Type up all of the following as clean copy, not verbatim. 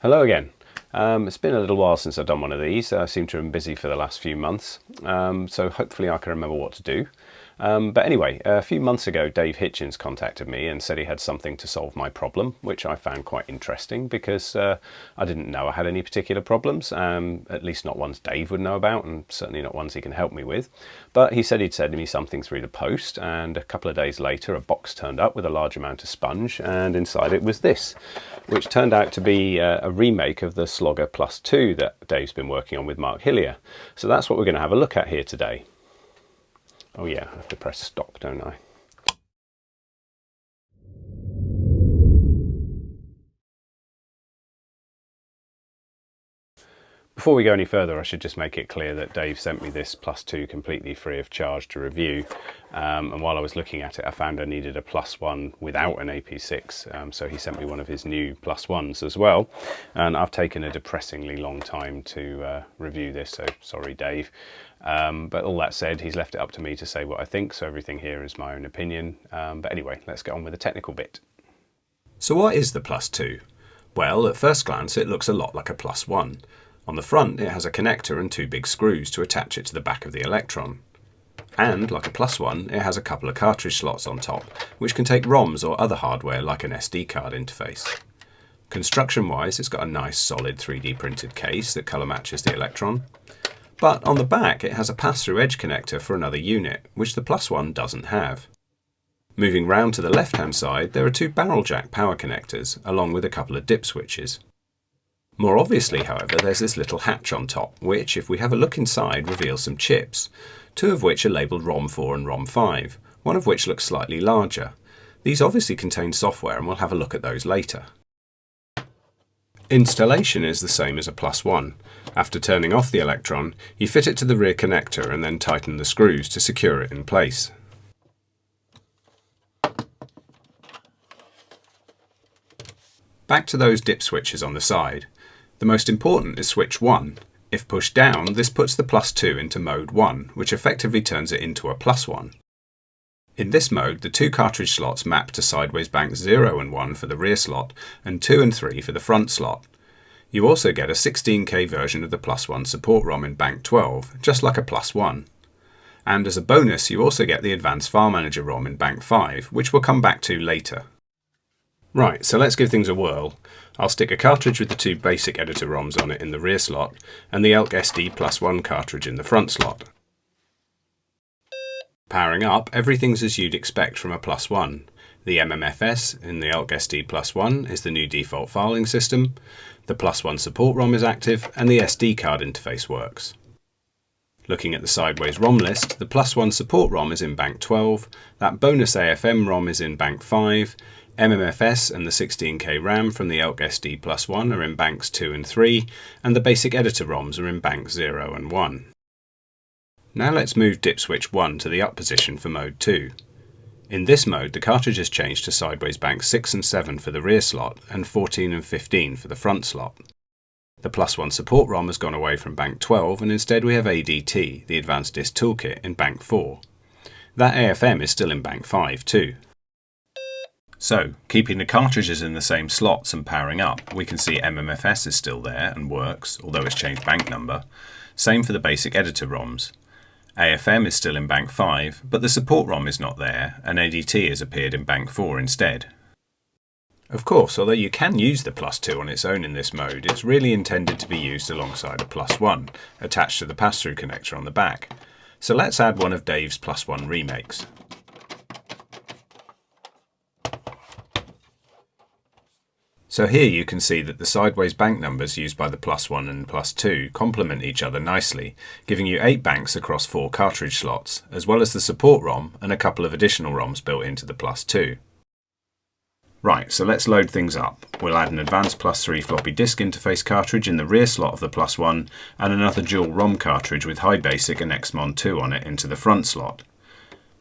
Hello again. It's been a little while since I've done one of these. I seem to have been busy for the last few months, so hopefully I can remember what to do. But anyway, a few months ago Dave Hitchens contacted me and said he had something to solve my problem, which I found quite interesting because I didn't know I had any particular problems, at least not ones Dave would know about, and certainly not ones he can help me with. But he said he'd send me something through the post, and a couple of days later a box turned up with a large amount of sponge, and inside it was this, which turned out to be a remake of the Slogger Plus 2 that Dave's been working on with Mark Hillier. So that's what we're going to have a look at here today. Oh yeah, I have to press stop, don't I? Before we go any further, I should just make it clear that Dave sent me this Plus 2 completely free of charge to review. And while I was looking at it, I found I needed a Plus 1 without an AP6. So he sent me one of his new Plus 1s as well. And I've taken a depressingly long time to review this, so sorry, Dave. But all that said, he's left it up to me to say what I think, so everything here is my own opinion. But anyway, let's get on with the technical bit. So what is the Plus 2? Well, at first glance it looks a lot like a Plus 1. On the front it has a connector and two big screws to attach it to the back of the Electron. And, like a Plus 1, it has a couple of cartridge slots on top, which can take ROMs or other hardware like an SD card interface. Construction-wise, it's got a nice solid 3D printed case that colour matches the Electron. But on the back it has a pass-through edge connector for another unit, which the Plus 1 doesn't have. Moving round to the left-hand side, there are two barrel jack power connectors, along with a couple of dip switches. More obviously, however, there's this little hatch on top, which, if we have a look inside, reveals some chips, two of which are labelled ROM4 and ROM5, one of which looks slightly larger. These obviously contain software, and we'll have a look at those later. Installation is the same as a Plus 1. After turning off the Electron, you fit it to the rear connector and then tighten the screws to secure it in place. Back to those dip switches on the side. The most important is switch 1. If pushed down, this puts the Plus 2 into mode 1, which effectively turns it into a Plus 1. In this mode, the two cartridge slots map to sideways banks 0 and 1 for the rear slot, and 2 and 3 for the front slot. You also get a 16K version of the Plus 1 support ROM in bank 12, just like a Plus 1. And as a bonus, you also get the Advanced File Manager ROM in bank 5, which we'll come back to later. Right, so let's give things a whirl. I'll stick a cartridge with the two basic editor ROMs on it in the rear slot, and the ELK SD Plus 1 cartridge in the front slot. Powering up, everything's as you'd expect from a Plus 1. The MMFS in the ELK SD Plus 1 is the new default filing system, the Plus 1 support ROM is active, and the SD card interface works. Looking at the sideways ROM list, the Plus 1 support ROM is in bank 12, that bonus AFM ROM is in bank 5, MMFS and the 16K RAM from the ELK SD Plus 1 are in banks 2 and 3, and the basic editor ROMs are in banks 0 and 1. Now let's move dip switch 1 to the up position for mode 2. In this mode, the cartridge is changed to sideways banks 6 and 7 for the rear slot, and 14 and 15 for the front slot. The Plus 1 support ROM has gone away from bank 12, and instead we have ADT, the Advanced Disk Toolkit, in bank 4. That AFM is still in bank 5 too. So, keeping the cartridges in the same slots and powering up, we can see MMFS is still there and works, although it's changed bank number. Same for the basic editor ROMs. AFM is still in bank 5, but the support ROM is not there, and ADT has appeared in bank 4 instead. Of course, although you can use the Plus 2 on its own in this mode, it's really intended to be used alongside a Plus 1, attached to the pass-through connector on the back. So let's add one of Dave's Plus 1 remakes. So here you can see that the sideways bank numbers used by the Plus 1 and Plus 2 complement each other nicely, giving you 8 banks across 4 cartridge slots, as well as the support ROM and a couple of additional ROMs built into the Plus 2. Right, so let's load things up. We'll add an Advanced Plus 3 floppy disk interface cartridge in the rear slot of the Plus 1, and another dual ROM cartridge with High Basic and XMON 2 on it into the front slot.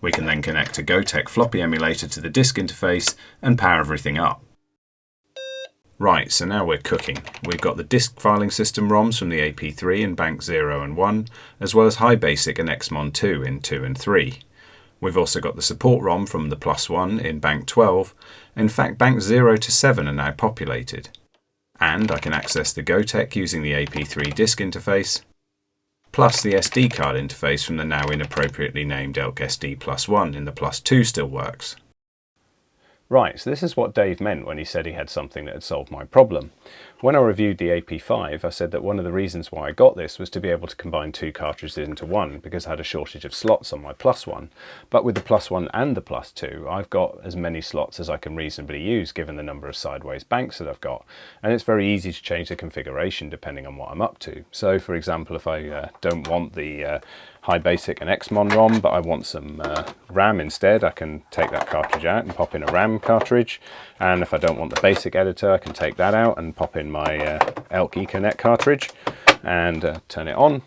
We can then connect a Gotek floppy emulator to the disk interface and power everything up. Right, so now we're cooking. We've got the disk filing system ROMs from the AP3 in bank 0 and 1, as well as High Basic and XMON 2 in 2 and 3. We've also got the support ROM from the Plus 1 in bank 12. In fact, banks 0 to 7 are now populated. And I can access the GoTech using the AP3 disk interface, plus the SD card interface from the now inappropriately named ELK SD Plus 1 in the Plus 2 still works. Right, so this is what Dave meant when he said he had something that had solved my problem. When I reviewed the AP5, I said that one of the reasons why I got this was to be able to combine two cartridges into one, because I had a shortage of slots on my Plus 1. But with the Plus 1 and the Plus 2, I've got as many slots as I can reasonably use given the number of sideways banks that I've got. And it's very easy to change the configuration depending on what I'm up to. So for example, if I don't want the high basic and XMON ROM, but I want some RAM instead, I can take that cartridge out and pop in a RAM cartridge. And if I don't want the basic editor, I can take that out and pop in my ELK Ethernet cartridge and turn it on.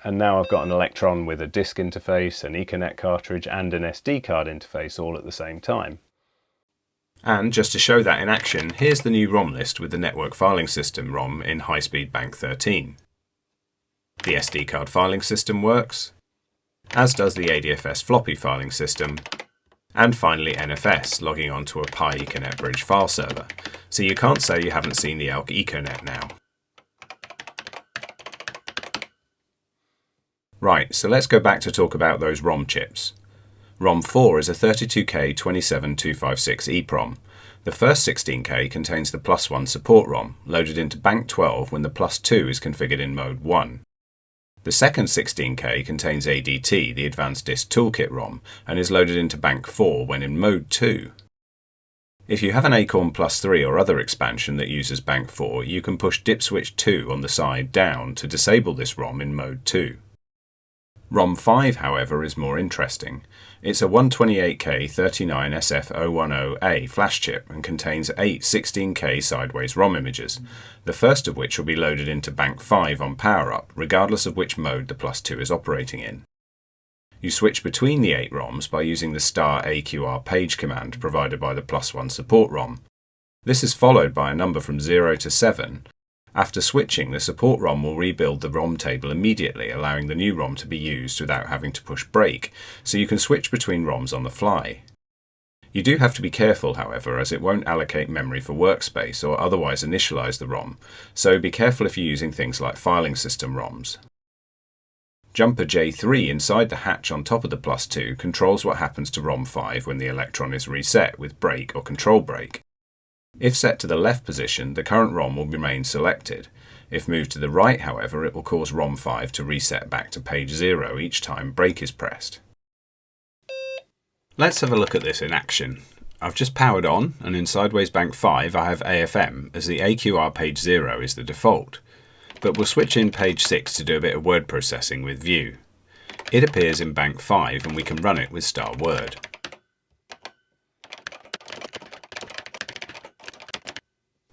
And now I've got an Electron with a disk interface, an Ethernet cartridge and an SD card interface all at the same time. And just to show that in action, here's the new ROM list with the Network Filing System ROM in high-speed bank 13. The SD card filing system works, as does the ADFS floppy filing system, and finally NFS logging onto a Pi Ethernet bridge file server. So you can't say you haven't seen the ELK Ethernet now. Right, so let's go back to talk about those ROM chips. ROM 4 is a 32K 27256 EEPROM. The first 16K contains the Plus 1 support ROM, loaded into bank 12 when the Plus 2 is configured in mode 1. The second 16K contains ADT, the Advanced Disk Toolkit ROM, and is loaded into bank 4 when in mode 2. If you have an Acorn Plus 3 or other expansion that uses bank 4, you can push dip switch 2 on the side down to disable this ROM in mode 2. ROM 5, however, is more interesting. It's a 128K 39SF010A flash chip and contains 8 16K sideways ROM images, the first of which will be loaded into bank 5 on power up, regardless of which mode the Plus 2 is operating in. You switch between the 8 ROMs by using the *AQRPAGE command provided by the Plus 1 support ROM. This is followed by a number from 0 to 7. After switching, the support ROM will rebuild the ROM table immediately, allowing the new ROM to be used without having to push break, so you can switch between ROMs on the fly. You do have to be careful, however, as it won't allocate memory for workspace or otherwise initialize the ROM, so be careful if you're using things like filing system ROMs. Jumper J3 inside the hatch on top of the Plus 2 controls what happens to ROM 5 when the Electron is reset with break or control break. If set to the left position, the current ROM will remain selected. If moved to the right, however, it will cause ROM 5 to reset back to page 0 each time break is pressed. Let's have a look at this in action. I've just powered on, and in Sideways Bank 5 I have AFM, as the AQRPAGE 0 is the default. But we'll switch in page 6 to do a bit of word processing with View. It appears in Bank 5 and we can run it with *Word.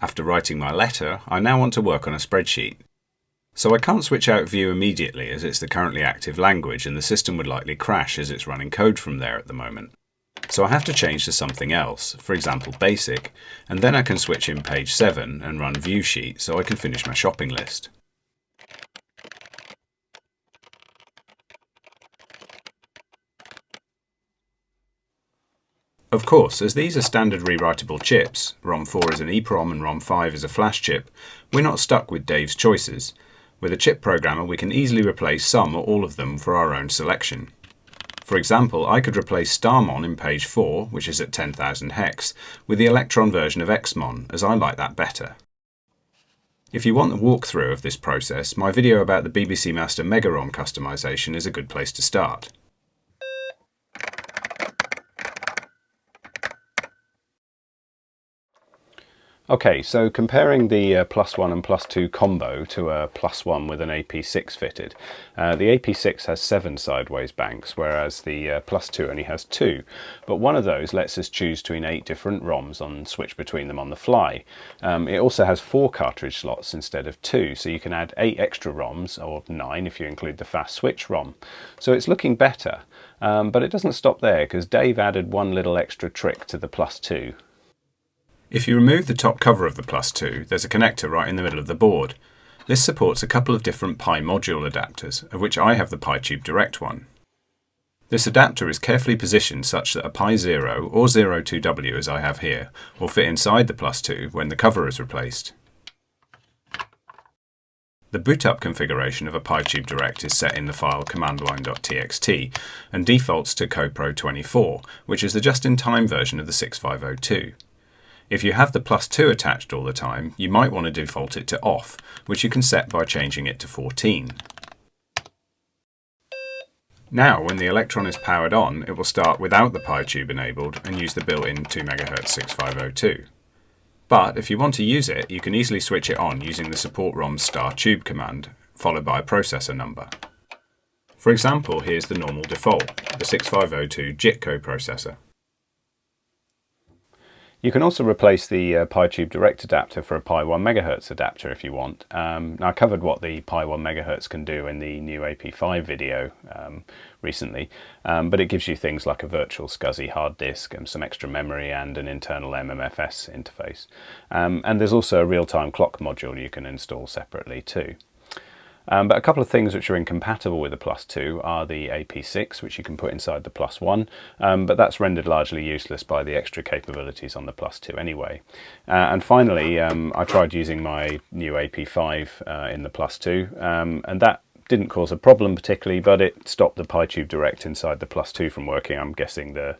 After writing my letter, I now want to work on a spreadsheet. So I can't switch out View immediately as it's the currently active language and the system would likely crash as it's running code from there at the moment. So I have to change to something else, for example Basic, and then I can switch in page 7 and run View Sheet so I can finish my shopping list. Of course, as these are standard rewritable chips, ROM 4 is an EEPROM and ROM 5 is a flash chip, we're not stuck with Dave's choices. With a chip programmer, we can easily replace some or all of them for our own selection. For example, I could replace StarMon in page 4, which is at 10,000 hex, with the Electron version of XMon, as I like that better. If you want the walkthrough of this process, my video about the BBC Master Mega-ROM customization is a good place to start. Okay, so comparing the Plus 1 and Plus 2 combo to a Plus 1 with an AP6 fitted, the AP6 has 7 sideways banks, whereas the Plus 2 only has 2. But one of those lets us choose between 8 different ROMs and switch between them on the fly. It also has 4 cartridge slots instead of 2, so you can add 8 extra ROMs, or 9 if you include the fast switch ROM. So it's looking better, but it doesn't stop there, because Dave added one little extra trick to the Plus 2. If you remove the top cover of the Plus 2, there's a connector right in the middle of the board. This supports a couple of different Pi module adapters, of which I have the PiTube Direct one. This adapter is carefully positioned such that a Pi 0 or 02W as I have here will fit inside the Plus 2 when the cover is replaced. The boot-up configuration of a PyTube Direct is set in the file commandline.txt and defaults to CoPro 24, which is the just-in-time version of the 6502. If you have the +2 attached all the time, you might want to default it to off, which you can set by changing it to 14. Now, when the Electron is powered on, it will start without the PyTube enabled and use the built-in 2 MHz 6502. But if you want to use it, you can easily switch it on using the support ROM star tube command, followed by a processor number. For example, here's the normal default, the 6502 JIT coprocessor. You can also replace the PyTube Direct adapter for a Pi 1 MHz adapter if you want. Now, I covered what the Pi 1 MHz can do in the new AP5 video recently, but it gives you things like a virtual SCSI hard disk and some extra memory and an internal MMFS interface. And there's also a real-time clock module you can install separately too. But a couple of things which are incompatible with the +2 are the AP6, which you can put inside the +1, but that's rendered largely useless by the extra capabilities on the +2 anyway. And finally, I tried using my new AP5 in the +2, and that didn't cause a problem particularly, but it stopped the PyTube Direct inside the +2 from working. I'm guessing the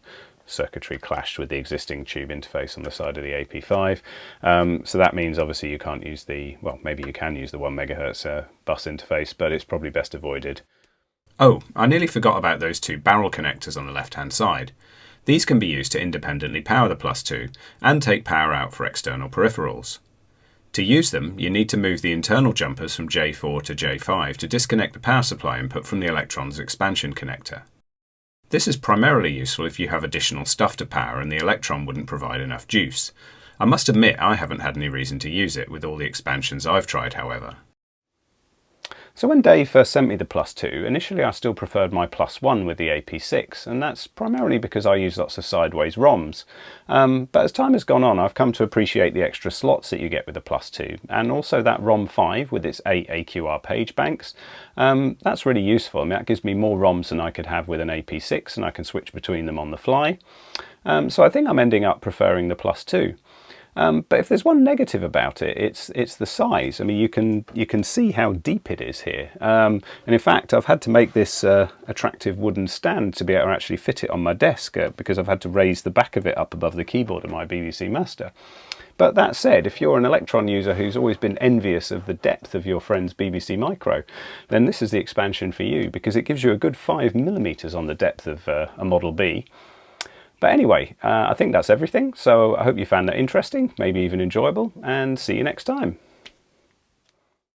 circuitry clashed with the existing tube interface on the side of the AP5. So that means obviously you can't use the, well, maybe you can use the 1 MHz bus interface, but it's probably best avoided. Oh, I nearly forgot about those two barrel connectors on the left-hand side. These can be used to independently power the +2 and take power out for external peripherals. To use them, you need to move the internal jumpers from J4 to J5 to disconnect the power supply input from the Electron's expansion connector. This is primarily useful if you have additional stuff to power and the Electron wouldn't provide enough juice. I must admit I haven't had any reason to use it with all the expansions I've tried, however. So when Dave first sent me the +2, initially I still preferred my +1 with the AP6, and that's primarily because I use lots of sideways ROMs. But as time has gone on, I've come to appreciate the extra slots that you get with the +2, and also that ROM 5 with its 8 AQRPAGE banks. That's really useful. I mean, that gives me more ROMs than I could have with an AP6, and I can switch between them on the fly. So I think I'm ending up preferring the +2. But if there's one negative about it, it's the size. I mean, you can see how deep it is here. And in fact, I've had to make this attractive wooden stand to be able to actually fit it on my desk because I've had to raise the back of it up above the keyboard of my BBC Master. But that said, if you're an Electron user who's always been envious of the depth of your friend's BBC Micro, then this is the expansion for you because it gives you a good 5mm on the depth of a Model B. But anyway, I think that's everything, so I hope you found that interesting, maybe even enjoyable, and see you next time.